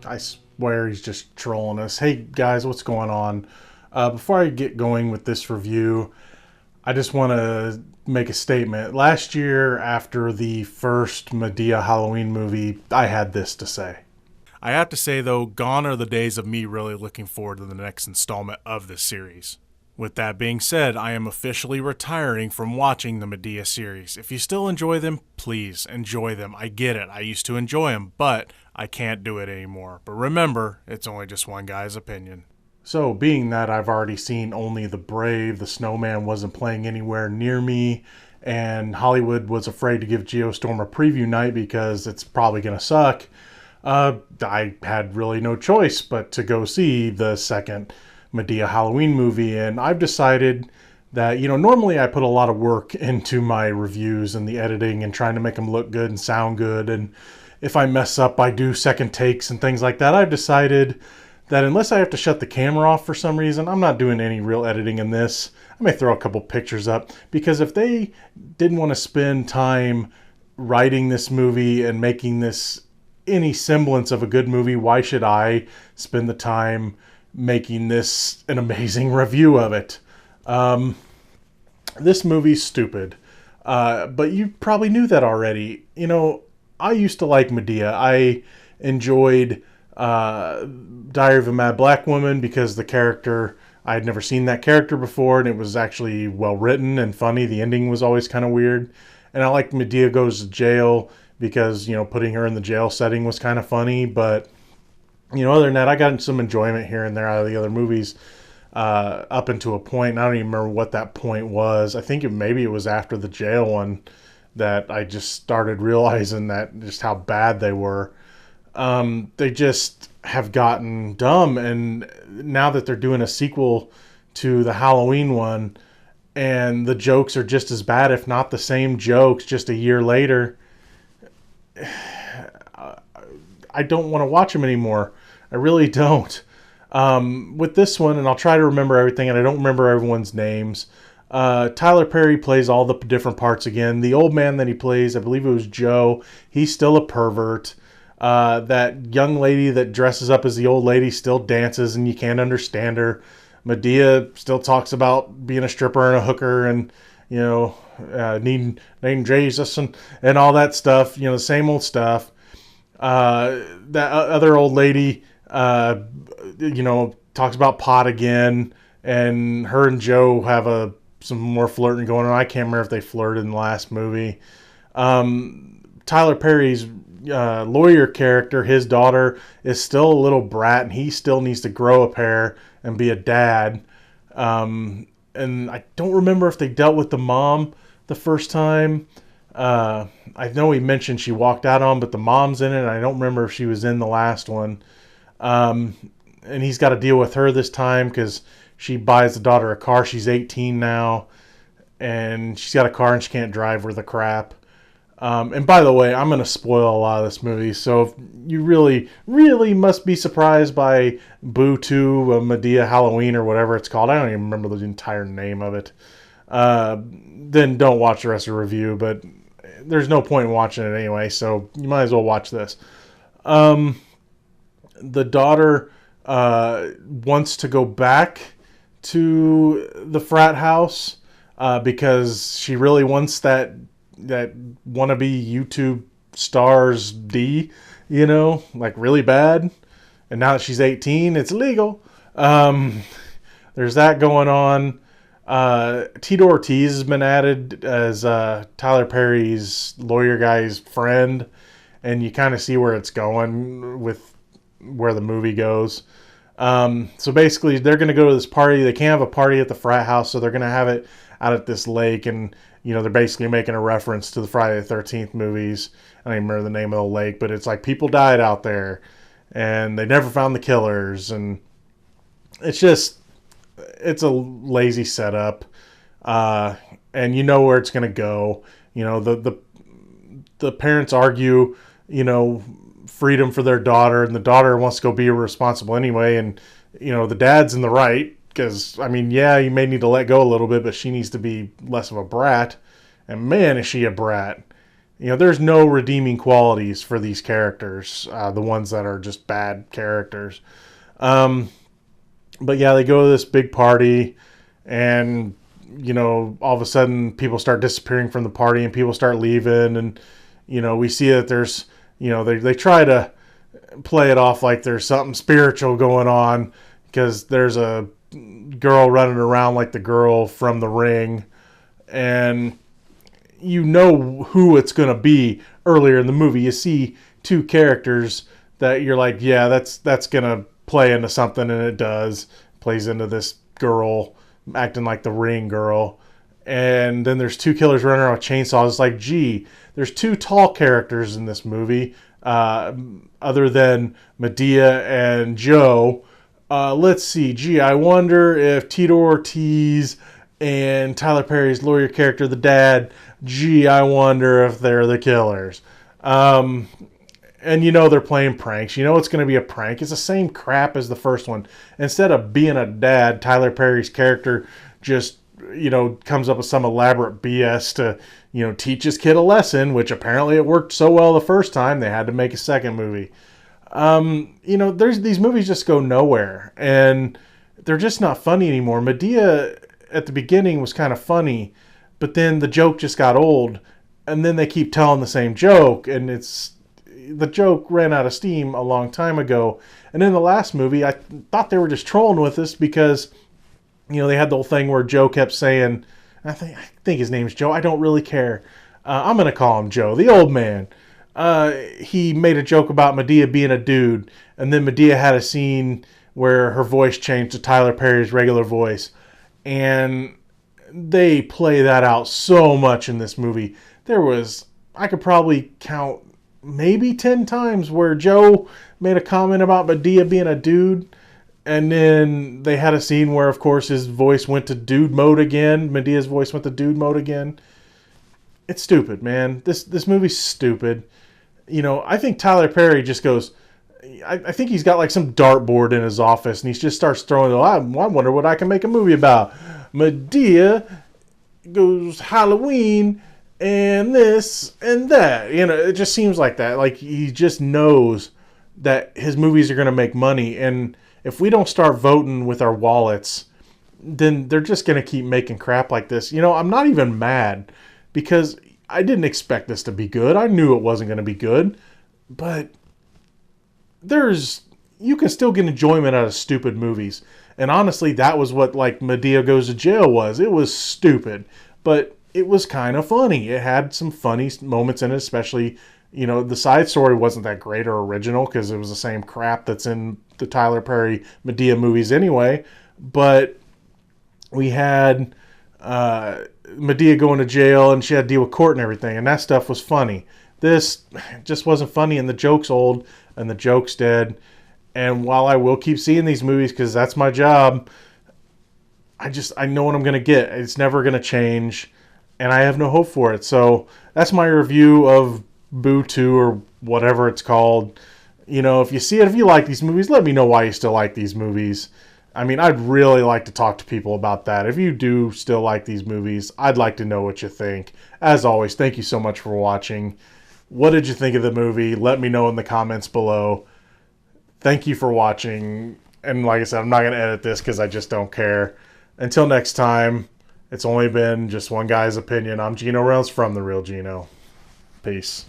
I swear he's just trolling us. Hey guys, what's going on? Before I get going with this review, I just want to make a statement. Last year, after the first Madea Halloween movie, I had this to say. I have to say, though, gone are the days of me really looking forward to the next installment of this series. With that being said, I am officially retiring from watching the Madea series. If you still enjoy them, please enjoy them. I get it. I used to enjoy them, but I can't do it anymore. But remember, it's only just one guy's opinion. So, being that I've already seen Only the Brave, the Snowman wasn't playing anywhere near me, and Hollywood was afraid to give Geostorm a preview night because it's probably going to suck, I had really no choice but to go see the second Madea Halloween movie. And I've decided that, normally I put a lot of work into my reviews and the editing and trying to make them look good and sound good. And if I mess up, I do second takes and things like that. I've decided that unless I have to shut the camera off for some reason, I'm not doing any real editing in this. I may throw a couple pictures up, because if they didn't want to spend time writing this movie and making this any semblance of a good movie, why should I spend the time making this an amazing review of it? This movie's stupid, but you probably knew that already. I used to like Madea. I enjoyed Diary of a Mad Black Woman because the character, I had never seen that character before, and it was actually well written and funny. The ending was always kind of weird. And I liked Madea Goes to Jail because, putting her in the jail setting was kind of funny. But, other than that, I got some enjoyment here and there out of the other movies up until a point. And I don't even remember what that point was. I think maybe it was after the jail one that I just started realizing that just how bad they were. They just have gotten dumb, and now that they're doing a sequel to the Halloween one, and the jokes are just as bad, if not the same jokes, just a year later, I don't want to watch them anymore. I really don't. With this one, and I'll try to remember everything, and I don't remember everyone's names. Tyler Perry plays all the different parts again. The old man that he plays, I believe it was Joe, he's still a pervert. That young lady that dresses up as the old lady still dances and you can't understand her. Madea still talks about being a stripper and a hooker and, needing Jesus and all that stuff, the same old stuff. That other old lady, talks about pot again, and her and Joe have some more flirting going on. I can't remember if they flirted in the last movie. Tyler Perry's lawyer character, his daughter, is still a little brat, and he still needs to grow a pair and be a dad. And I don't remember if they dealt with the mom the first time. I know he mentioned she walked out on, but the mom's in it, and I don't remember if she was in the last one. And he's got to deal with her this time because she buys the daughter a car. She's 18 now, and she's got a car and she can't drive worth a crap. And by the way, I'm going to spoil a lot of this movie, so if you really, really must be surprised by Boo 2, Madea Halloween, or whatever it's called. I don't even remember the entire name of it. Then don't watch the rest of the review, but there's no point in watching it anyway, so you might as well watch this. The daughter wants to go back to the frat house because she really wants that wannabe YouTube stars like really bad. And now that she's 18, it's illegal. There's that going on. Tito Ortiz has been added as Tyler Perry's lawyer guy's friend, and you kind of see where it's going with where the movie goes. So basically, they're going to go to this party. They can't have a party at the frat house, so they're going to have it out at this lake, and they're basically making a reference to the Friday the 13th movies. I don't even remember the name of the lake, but it's like people died out there and they never found the killers. And it's a lazy setup. And you know where it's going to go. The parents argue, freedom for their daughter, and the daughter wants to go be irresponsible anyway. And, the dad's in the right. Because, you may need to let go a little bit, but she needs to be less of a brat. And man, is she a brat. there's no redeeming qualities for these characters, the ones that are just bad characters. But yeah, they go to this big party, and all of a sudden people start disappearing from the party, and people start leaving, and we see that there's they try to play it off like there's something spiritual going on, because there's a girl running around like the girl from The Ring, and who it's going to be. Earlier in the movie, you see two characters that you're like, yeah, that's going to play into something, and it does. Plays into this girl acting like the Ring girl. And then there's two killers running around with chainsaws. It's like, gee, there's two tall characters in this movie, other than Madea and Joe. Let's see. Gee, I wonder if Tito Ortiz and Tyler Perry's lawyer character, the dad, gee, I wonder if they're the killers. And they're playing pranks. It's going to be a prank. It's the same crap as the first one. Instead of being a dad, Tyler Perry's character just, comes up with some elaborate BS to, teach his kid a lesson, which apparently it worked so well the first time they had to make a second movie. These movies just go nowhere, and they're just not funny anymore. Madea at the beginning was kind of funny, but then the joke just got old, and then they keep telling the same joke, and the joke ran out of steam a long time ago. And in the last movie, I thought they were just trolling with us because, they had the whole thing where Joe kept saying, I think his name's Joe. I don't really care. I'm going to call him Joe, the old man. He made a joke about Madea being a dude, and then Madea had a scene where her voice changed to Tyler Perry's regular voice, and they play that out so much in this movie. I could probably count maybe 10 times where Joe made a comment about Madea being a dude, and then they had a scene where, of course, his voice went to dude mode again. Medea's voice went to dude mode again. It's stupid, man. This movie's stupid. I think Tyler Perry just goes, I think he's got like some dartboard in his office, and he just starts throwing, I wonder what I can make a movie about. Madea goes Halloween and this and that. It just seems like that. Like he just knows that his movies are going to make money, and if we don't start voting with our wallets, then they're just going to keep making crap like this. I'm not even mad, because I didn't expect this to be good. I knew it wasn't going to be good, but you can still get enjoyment out of stupid movies. And honestly, that was what like Madea Goes to Jail was. It was stupid, but it was kind of funny. It had some funny moments in it, especially, the side story wasn't that great or original because it was the same crap that's in the Tyler Perry Madea movies anyway. But we had Madea going to jail, and she had to deal with court and everything, and that stuff was funny. This just wasn't funny, and the joke's old, and the joke's dead. And while I will keep seeing these movies because that's my job, I know what I'm going to get. It's never going to change, and I have no hope for it. So that's my review of Boo 2 or whatever it's called. If you see it, if you like these movies, let me know why you still like these movies. I mean, I'd really like to talk to people about that. If you do still like these movies, I'd like to know what you think. As always, thank you so much for watching. What did you think of the movie? Let me know in the comments below. Thank you for watching. And like I said, I'm not going to edit this because I just don't care. Until next time, it's only been just one guy's opinion. I'm Gino Reynolds from The Real Gino. Peace.